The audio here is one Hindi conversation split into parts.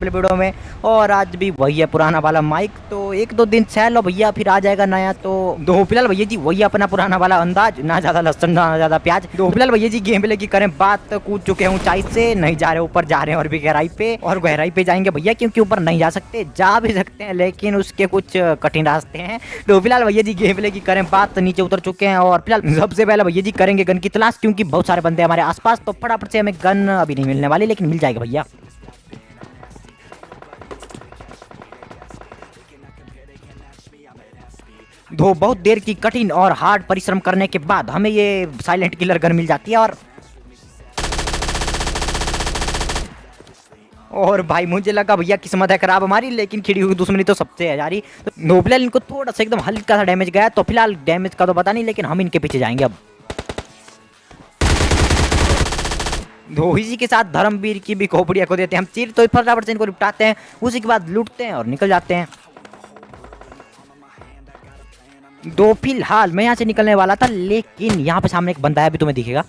वीडियो में। और आज भी वही है पुराना वाला माइक, तो एक दो दिन सह लो भैया, फिर आ जाएगा नया। तो दो फिलहाल भैया जी वही अपना पुराना वाला अंदाज, ना ज़्यादा लहसुन ना ज़्यादा प्याज। दो फिलहाल भैया जी गेम प्ले की करें बात, कूद चुके हैं ऊंचाई से, नहीं जा रहे ऊपर, जा रहे हैं और भी गहराई पे, और गहराई पे जाएंगे भैया, क्योंकि ऊपर नहीं जा सकते, जा भी सकते हैं लेकिन उसके कुछ कठिन रास्ते हैं। तो फिलहाल भैया जी गेम प्ले की करें बात, तो नीचे उतर चुके हैं और फिलहाल सबसे पहले भैया जी करेंगे गन की तलाश, क्योंकि बहुत सारे बंदे हमारे आसपास। तो फटाफट से हमें गन अभी नहीं मिलने वाली, लेकिन मिल जाएगा भैया। दो बहुत देर की कठिन और हार्ड परिश्रम करने के बाद हमें ये साइलेंट किलर गन मिल जाती है। और भाई मुझे लगा भैया किस्मत है खराब हमारी, लेकिन खिड़ी हुई दुश्मनी तो सबसे है जारी। तो नोबलेल इनको थोड़ा सा एकदम हल्का सा डैमेज गया, तो फिलहाल डैमेज का तो पता नहीं, लेकिन हम इनके पीछे जाएंगे अब। दो इसी के साथ धर्मवीर की भी खोपड़िया को देते हैं हम चीर, तो फटाफट से इनको निपटाते हैं, उसी के बाद लूटते हैं और निकल जाते हैं। दो फिलहाल मैं यहाँ से निकलने वाला था, लेकिन यहाँ पे सामने एक बंदा है, अभी तुम्हें दिखेगा।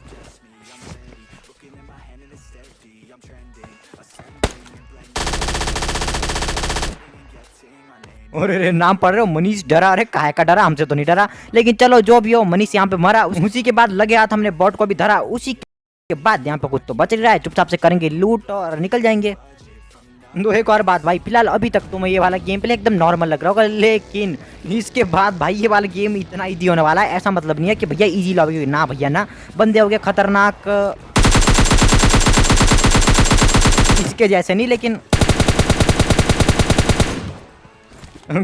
और नाम पढ़ रहे हो मनीष डरा, अरे काहे का डरा, हमसे तो नहीं डरा, लेकिन चलो जो भी हो, मनीष यहाँ पे मरा, उसी के बाद लगे हाथ हमने बॉट को भी धरा, उसी के बाद यहाँ पे कुछ तो बच रहा है, चुपचाप से करेंगे लूट और निकल जाएंगे। दो एक और बात भाई, फिलहाल अभी तक तुम्हें ये वाला गेम प्ले एकदम नॉर्मल लग रहा होगा, लेकिन इसके बाद भाई ये वाला गेम इतना इजी होने वाला है। ऐसा मतलब नहीं है कि भैया इजी लॉबी, ना भैया ना, बंदे हो गए खतरनाक, इसके जैसे नहीं, लेकिन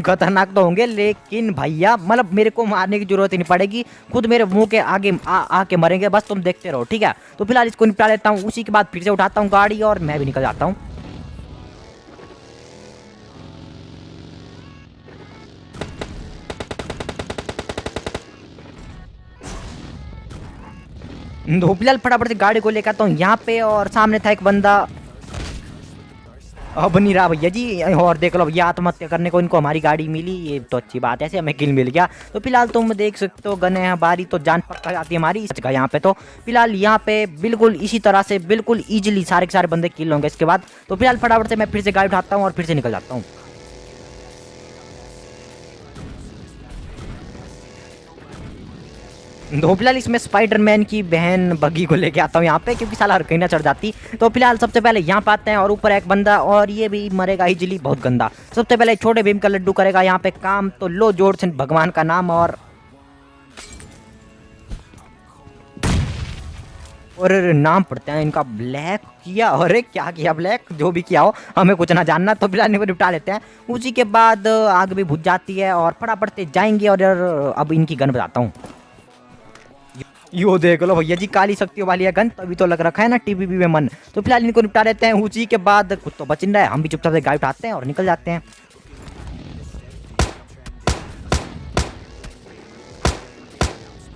खतरनाक तो होंगे, लेकिन भैया मतलब मेरे को मारने की जरूरत ही नहीं पड़ेगी, खुद मेरे मुंह के आगे आके मरेंगे, बस तुम देखते रहो, ठीक है। तो फिलहाल इसको निपटा लेता हूँ, उसी के बाद फिर से उठाता हूँ गाड़ी और मैं भी निकल जाता हूँ। तो फिलहाल फटाफट से गाड़ी को लेकर आता हूँ यहाँ पे, और सामने था एक बंदा, अब नहीं रहा भैया जी। और देख लो भैया, आत्महत्या करने को इनको हमारी गाड़ी मिली, ये तो अच्छी बात है, ऐसे हमें किल मिल गया। तो फिलहाल तुम देख सकते हो गन है हमारी, तो जान पक्का जाती है हमारी इस जगह यहाँ पे। तो फिलहाल यहाँ पे बिल्कुल इसी तरह से बिल्कुल ईजिली सारे के सारे बंदे किल होंगे इसके बाद। तो फिलहाल फटाफट से मैं फिर से गाड़ी उठाता हूँ और फिर से निकल जाता हूँ। तो फिलहाल इसमें स्पाइडरमैन की बहन बग्गी को लेके आता हूँ यहाँ पे, क्योंकि साला हर कहीं ना चढ़ जाती। तो फिलहाल सबसे पहले यहाँ पे आते हैं, और ऊपर एक बंदा, और ये भी मरेगा इजीली, बहुत गंदा। सबसे पहले छोटे भीम का लड्डू करेगा यहाँ पे काम, तो लो जोर से भगवान का नाम, और नाम पढ़ते हैं इनका, ब्लैक किया, अरे क्या किया ब्लैक, जो भी किया हो हमें कुछ ना जानना। तो फिलहाल इनको निपटा लेते हैं, उसी के बाद आग भी बुझ जाती है और फटाफट से जाएंगे। और अब इनकी गन बताता हूँ, यो देख लो भैया जी, काली शक्तियों वाली है गन, तभी तो लग रखा है ना टीवीपी में मन। तो फिलहाल इनको निपटा देते हैं, उसी के बाद कुछ तो बच नहीं रहा है, हम भी चुपचाप से गाड़ी उठाते हैं और निकल जाते हैं।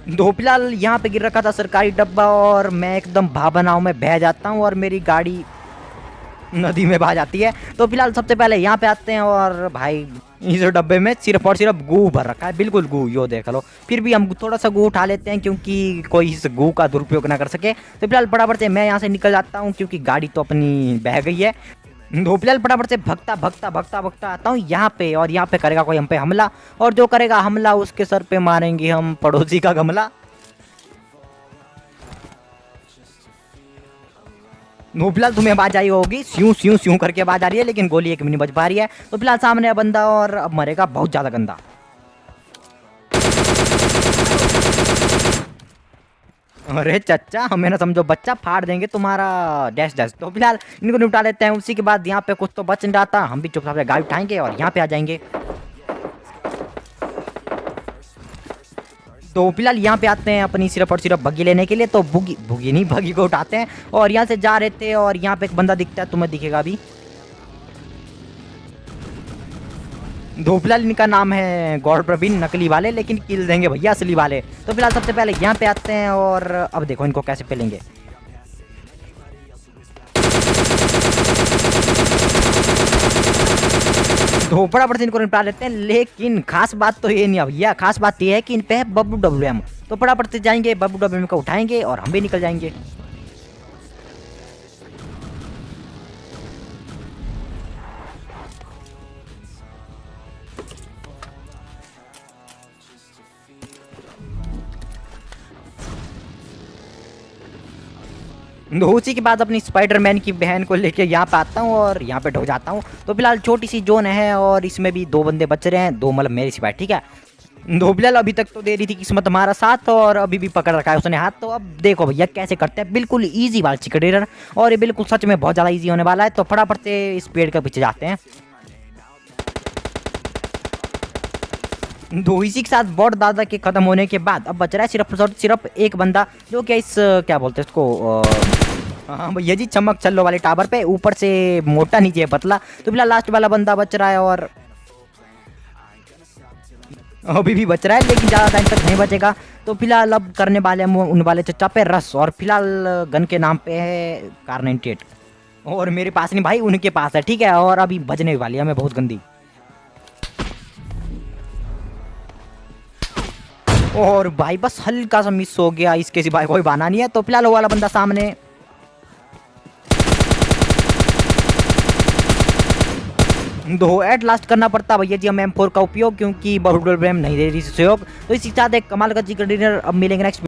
तो फिलहाल यहाँ पे गिर रखा था सरकारी डब्बा, और मैं एकदम भावनाओं में बह जाता हूँ और मेरी गाड़ी नदी में बहा जाती है। तो फिलहाल सबसे पहले यहाँ पे आते हैं, और भाई इस डब्बे में सिर्फ और सिर्फ गू भर रखा है, बिल्कुल गू, यो देख लो। फिर भी हम थोड़ा सा गू उठा लेते हैं, क्योंकि कोई इस गू का दुरुपयोग ना कर सके। तो फिलहाल फटाफट से मैं यहाँ से निकल जाता हूँ, क्योंकि गाड़ी तो अपनी बह गई है। तो फिलहाल फटाफट से भगता भगता भगता भगता आता हूँ यहाँ पे, और यहाँ पे करेगा कोई हम पे हमला, और जो करेगा हमला उसके सर पे मारेंगे हम पड़ोसी का गमला। नो फिलहाल तुम्हें आवाज आई होगी, स्यूं स्यूं स्यूं करके आवाज आ रही है, लेकिन गोली एक भी नहीं बच पा रही है। तो फिलहाल सामने बंदा, और अब मरेगा बहुत ज्यादा गंदा। अरे चच्चा, हमें ना समझो बच्चा, फाड़ देंगे तुम्हारा डैश डैश। तो फिलहाल इनको निपटा लेते हैं, उसी के बाद यहाँ पे कुछ तो बच नहीं जाता, हम भी चुपचाप से गाड़ी उठाएंगे और यहाँ पे आ जाएंगे। तो फिलहाल यहाँ पे आते हैं अपनी सिर्फ और सिर्फ बग्गी लेने के लिए। तो बुगी बुगी नहीं, बग्गी को उठाते हैं, और यहाँ से जा रहे थे, और यहाँ पे एक बंदा दिखता है, तुम्हें दिखेगा अभी। तो फिलहाल इनका नाम है गौर प्रवीण, नकली वाले, लेकिन किल देंगे भैया असली वाले। तो फिलहाल सबसे पहले यहाँ पे आते हैं, और अब देखो इनको कैसे पेलेंगे। तो फटाफट से इनको निपटा लेते हैं, लेकिन खास बात तो ये नहीं है भैया, खास बात ये है कि इन पे है WWM। तो फटाफट से जाएंगे, WWM को उठाएंगे और हम भी निकल जाएंगे। तो उसी के बाद अपनी स्पाइडरमैन की बहन को लेके यहाँ पे आता हूँ और यहाँ पे ढो जाता हूँ। तो फिलहाल छोटी सी जोन है और इसमें भी 2 बंदे बच रहे हैं, 2 मतलब मेरे सिपाही, ठीक है। तो फिलहाल अभी तक तो दे रही थी किस्मत हमारा साथ और अभी भी पकड़ रखा है उसने हाथ। तो अब देखो भैया कैसे करते हैं, बिल्कुल ईजी वाला चिकन डिनर, और ये बिल्कुल सच में बहुत ज़्यादा ईजी होने वाला है। तो फटाफट से इस पेड़ के पीछे जाते हैं। तो इसी के साथ बॉट दादा के खत्म होने के बाद अब बच रहा है सिर्फ और सिर्फ एक बंदा, जो कि इस क्या बोलते हैं इसको, हाँ भैया जी, चमक चल्लो वाले टावर पे, ऊपर से मोटा नीचे पतला। तो फिलहाल लास्ट वाला बंदा बच रहा है और अभी भी बच रहा है, लेकिन ज़्यादा टाइम तक नहीं बचेगा। तो फिलहाल अब करने वाले हम उन वाले चचा पे रस, और फिलहाल गन के नाम पे है कार 98, और मेरे पास नहीं भाई, उनके पास है, ठीक है। और अभी बजने वाली है हमें बहुत गंदी, और भाई बस हल्का सा मिस हो गया, इसके सिवाय कोई बहाना नहीं है। तो फिलहाल वो वाला बंदा सामने, तो एट लास्ट करना पड़ता भैया जी हमें M4 का उपयोग, क्योंकि बहुत नहीं दे रही सहयोग। तो इसी के साथ एक कमाल का चिकन डिनर, अब मिलेंगे नेक्स्ट